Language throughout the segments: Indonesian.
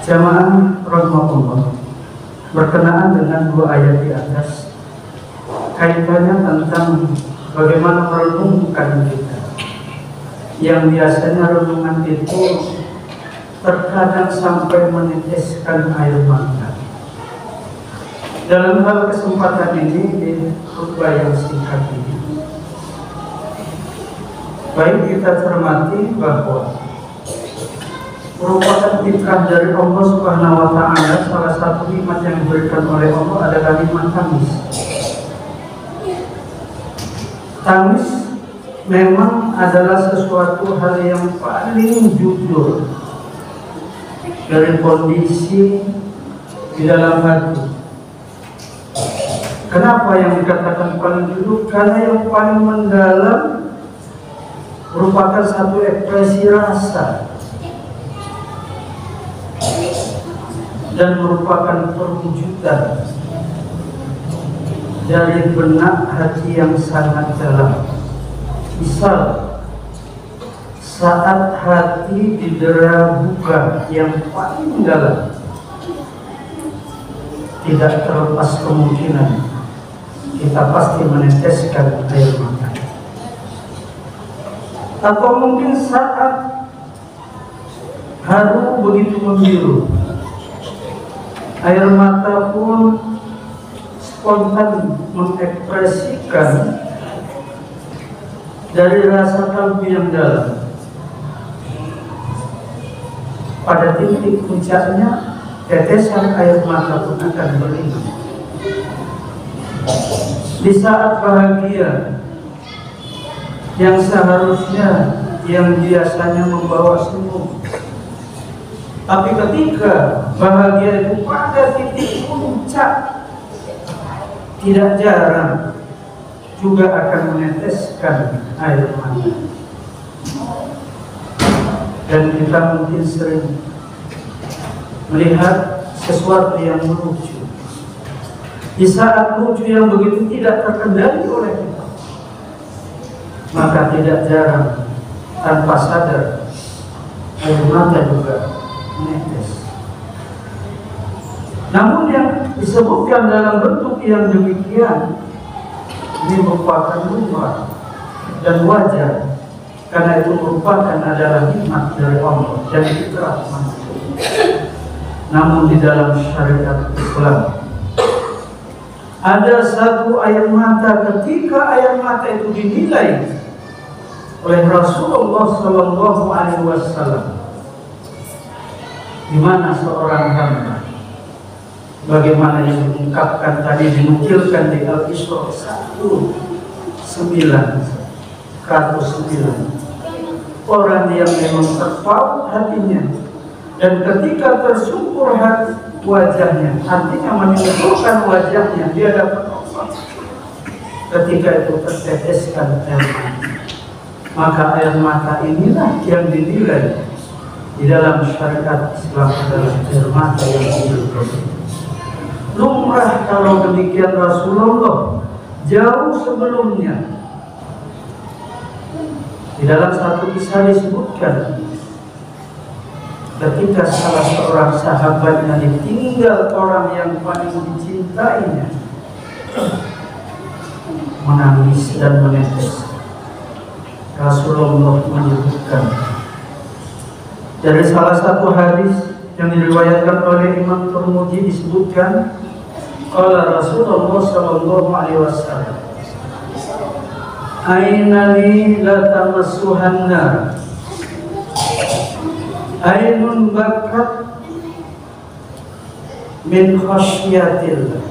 Jamaah rahmatullah, berkenaan dengan dua ayat di atas, kaitannya tentang bagaimana merenungkan kita. Yang biasanya renungan itu terkadang sampai meneteskan air mata. Dalam hal kesempatan ini di khutbah yang singkat ini, baik kita cermati bahwa merupakan fitrah dari Allah Subhanahu wa Ta'ala. Salah satu nikmat yang diberikan oleh Allah adalah nikmat tangis. Tangis memang adalah sesuatu hal yang paling jujur dari kondisi di dalam hati. Kenapa yang dikatakan paling jujur? Karena yang paling mendalam merupakan satu ekspresi rasa dan merupakan perwujudan dari benak hati yang sangat dalam. Misal, saat hati didera duka yang paling dalam, tidak terlepas kemungkinan kita pasti meneteskan air mata. Atau mungkin saat haru begitu membiru, air mata pun spontan mengekspresikan dari rasa kalbu yang dalam. Pada titik puncaknya, tetesan air mata pun akan berlinang. Di saat bahagia yang seharusnya, yang biasanya membawa senyum, tapi ketika bahagia itu pada titik puncak, tidak jarang juga akan meneteskan air mata. Dan kita mungkin sering melihat sesuatu yang lucu. Di saat lucu yang begitu tidak terkendali oleh kita, maka tidak jarang tanpa sadar air mata juga menetes. Namun yang disebutkan dalam bentuk yang demikian ini merupakan lumrah dan wajar, karena itu merupakan adalah nikmat dari Allah dan fitrah manusia. Namun di dalam syariat Islam ada satu air mata, ketika air mata itu dinilai oleh Rasulullah SAW, di mana seorang hamba, bagaimana yang diungkapkan tadi, dinukilkan di Al-Isra 1:9, orang yang memang terpaut hatinya, dan ketika tersungkur hati wajahnya, artinya menunjukkan wajahnya, dia dapat Allah. Ketika itu terteteskan air mata, maka air mata inilah yang dinilai di dalam syariat Islam adalah air mata yang hidup. Lumrah kalau demikian Rasulullah jauh sebelumnya. Di dalam satu kisah disebutkan, ketika salah seorang sahabatnya ditinggal orang yang paling dicintainya, menangis dan menetes. Rasulullah menyebutkan dari salah satu hadis yang diriwayatkan oleh Imam Tirmidzi, disebutkan qala Rasulullah sallallahu alaihi wasallam, ainani la tamassuhan nar, ainun bakat min khasyatillah,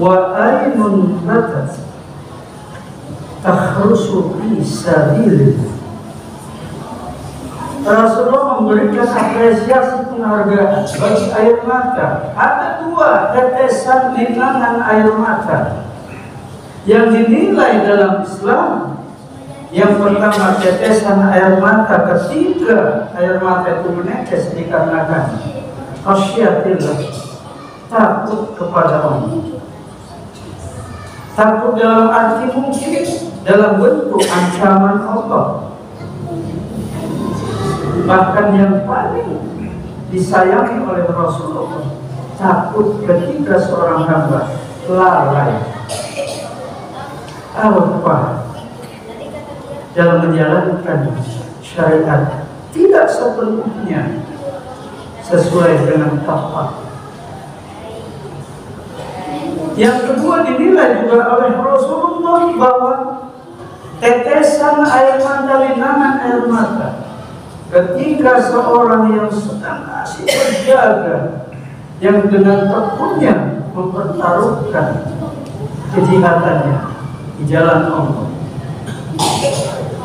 wa ainun bakat takhrusu fi sabilillah. Rasulullah memberikan apresiasi penghargaan bagi air mata. Ada dua tetesan linangan air mata yang dinilai dalam Islam. Yang pertama, tetesan air mata ketika air mata itu menetes dikarenakan khasyatillah, takut kepada Allah. Takut dalam arti mungkin dalam bentuk ancaman Allah. Bahkan yang paling disayangi oleh Rasulullah, takut ketika seorang hamba lalai alfa dalam menjalankan syariat tidak sepenuhnya sesuai dengan tapak. Yang kedua, dinilai juga oleh Rasulullah bahwa tetesan air mata, linangan air mata ketika seorang yang sedang asik berjaga, yang dengan tekunnya mempertaruhkan kejihatannya di jalan Allah,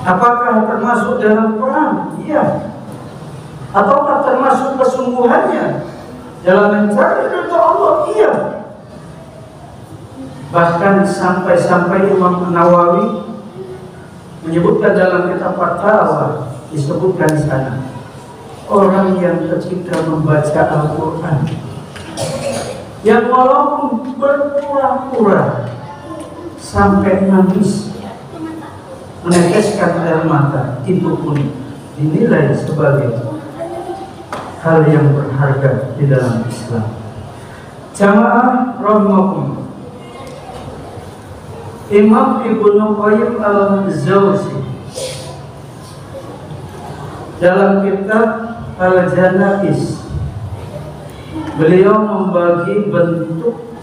apakah termasuk dalam perang? Iya. Ataukah termasuk kesungguhannya dalam mencari ridha Allah? Iya. Bahkan sampai Imam Nawawi menyebutkan dalam kitab Fatwa, disebutkan di sana, orang yang ketika membaca Al-Quran, yang walaupun berpura-pura sampai nangis, meneteskan air mata, itu pun dinilai sebagai hal yang berharga di dalam Islam. Jamaah rahimakumullah, Imam Ibnu Qayyim al-Jauzi dalam kitab Al-Janais, beliau membagi bentuk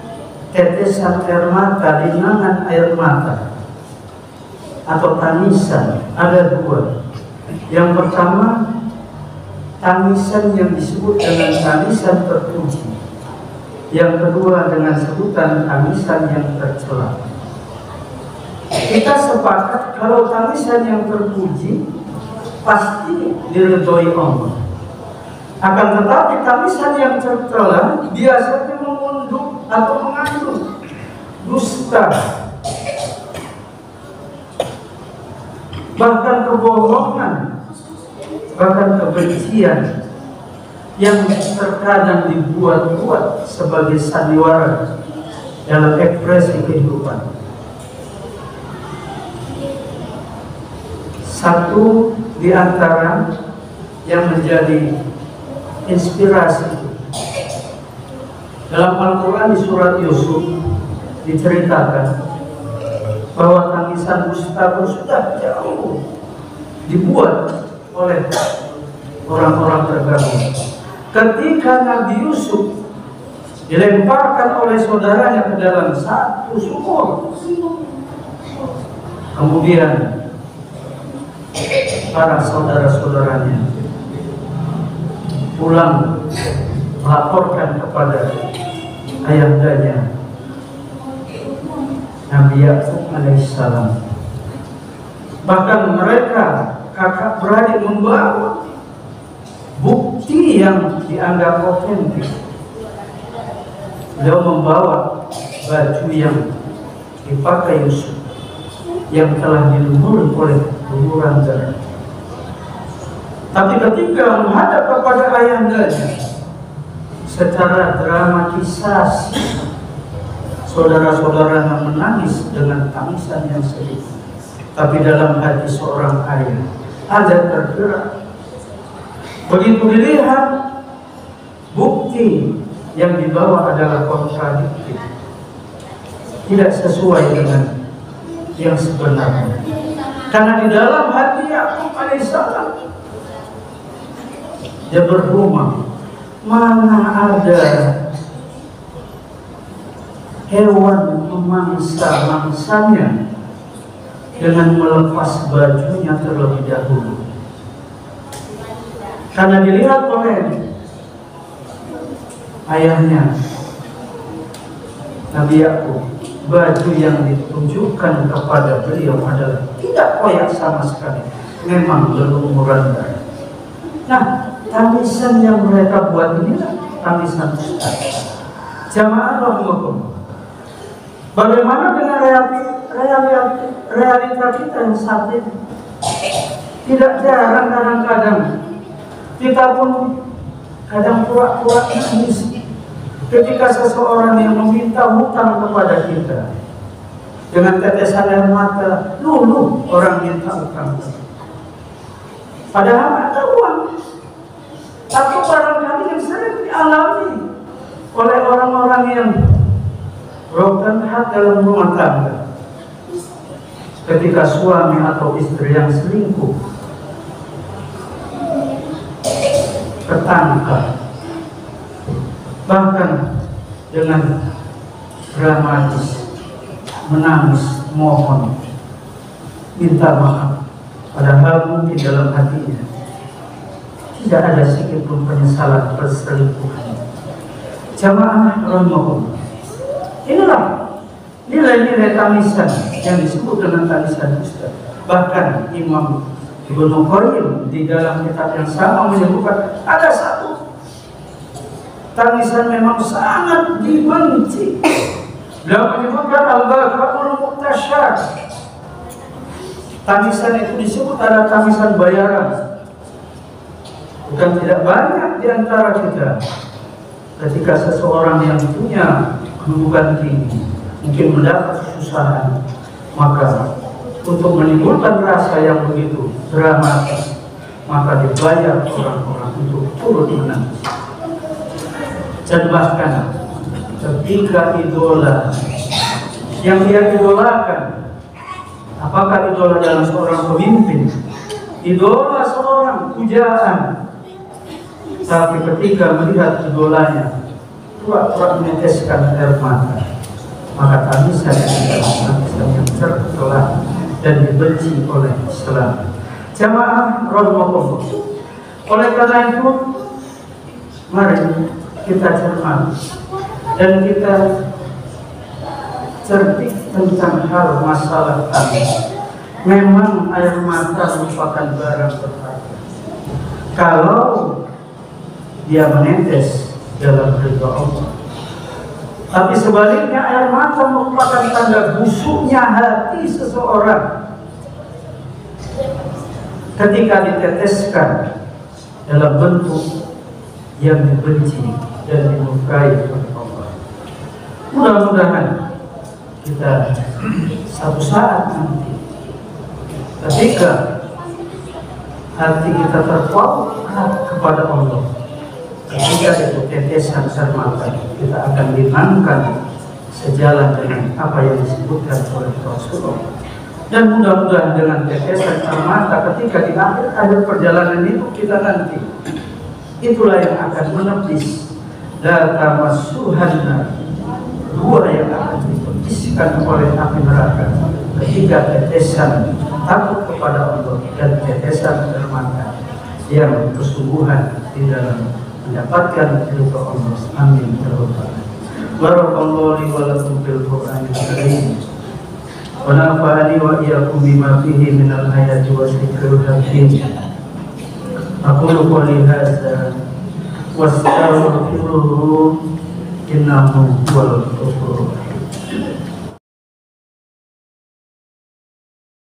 tetesan air mata, linangan air mata atau tangisan, ada dua. Yang pertama, tangisan yang disebut dengan tangisan terpuji. Yang kedua dengan sebutan tangisan yang tercela. Kita sepakat kalau tangisan yang terpuji pasti diridhoi Allah. Akan tetapi tangisan yang tercela biasanya mengundang atau mengandung dusta, bahkan kebohongan, bahkan kebencian yang terkadang dibuat-buat sebagai sandiwara dalam ekspresi kehidupan. Satu di antara yang menjadi inspirasi dalam Al-Quran di surat Yusuf diceritakan bahwa tangisan dusta pun sudah jauh dibuat oleh orang-orang tergabung. Ketika Nabi Yusuf dilemparkan oleh saudaranya ke dalam satu sumur, kemudian para saudara-saudaranya pulang melaporkan kepada ayahandanya Nabi Yakub alaihissalam. Bahkan mereka kakak beradik membawa bukti yang dianggap otentik. Beliau membawa baju yang dipakai Yusuf yang telah dilumuri oleh lumuran darah. Tapi ketika menghadap kepada ayahandanya secara dramatisasi, saudara-saudara menangis dengan tangisan yang sedih. Tapi dalam hati seorang ayah ada tergerak. Begitu dilihat bukti yang dibawa adalah kontradiktif, tidak sesuai dengan yang sebenarnya. Karena di dalam hati Yakub alaihissalam dia bergumam, mana ada hewan memangsa mangsanya dengan melepas bajunya terlebih dahulu. Karena dilihat oleh ayahnya Nabi Yakub, baju yang ditunjukkan kepada beliau adalah tidak koyak sama sekali, memang berlumuran darah. Nah, tangisan yang mereka buat ini tangisan dusta. Jamaah rahimakumullah, bagaimana dengan realita kita yang saat ini? Tidak jarang kadang-kadang kita pun kadang pura-pura nangis ketika seseorang yang meminta hutang kepada kita dengan tetesan air mata, lulu orang minta hutang, padahal ada uang. Atau barangkali dialami oleh orang-orang yang broken heart dalam rumah tangga. Ketika suami atau istri yang selingkuh ketangkap, bahkan dengan dramatis menangis, mohon, minta maaf, padahal mungkin dalam hatinya tidak ada sedikit pun penyesalan perselingkuhan. Jamaah rahimahullah, inilah nilai-nilai tangisan yang disebut dengan tangisan Ustaz. Bahkan Imam Ibnu Qayyim di dalam kitab yang sama menyebutkan ada satu tangisan memang sangat dibenci. Beliau menyebutkan al-bakaul muqtasyar. Tangisan itu disebut ada tangisan bayaran. Bukan tidak banyak di antara kita ketika seseorang yang punya kedudukan tinggi mungkin mendapat kesusahan, maka untuk menimbulkan rasa yang begitu dramatis, maka dibayar orang-orang untuk turut menangis. Dan bahkan ketika idola yang dia idolakan, apakah idola dalam seorang pemimpin, idola seorang pujaan, tapi ketika melihat idolanya pura-pura meneteskan air mata, maka tangisan yang tercela dan dibenci oleh Islam. Jamaah rahimahullah, oleh karena itu mari kita cermat dan kita cerdik tentang hal masalah tangis. Memang air mata merupakan barang berharga kalau dia menetes dalam ridha Allah. Tapi sebaliknya air mata merupakan tanda busuknya hati seseorang ketika diteteskan dalam bentuk yang dibenci dan dimurkai oleh Allah. Mudah-mudahan kita satu saat nanti ketika hati kita terpaut kepada Allah, ketika itu tetesan air mata kita akan dimenangkan sejalan dengan apa yang disebutkan oleh Rasulullah. Dan mudah-mudahan dengan tetesan air mata ketika di akhir perjalanan itu kita nanti, itulah yang akan menepis data masuhanna, dua yang akan dipetiskan oleh api neraka ketika tetesan takut kepada Allah dan tetesan air mata yang kesungguhan di dalam mendapatkan ridha Allah. Amin ya rabbal alamin. Barakallahu li wa lakum fil Qur'anil karim wa nafa'ani wa iyyakum bima fihi minal ayati wa dzikril hakim. Aqulu qouli hadza wastaghfiruhu innahu huwal ghafurur rahim.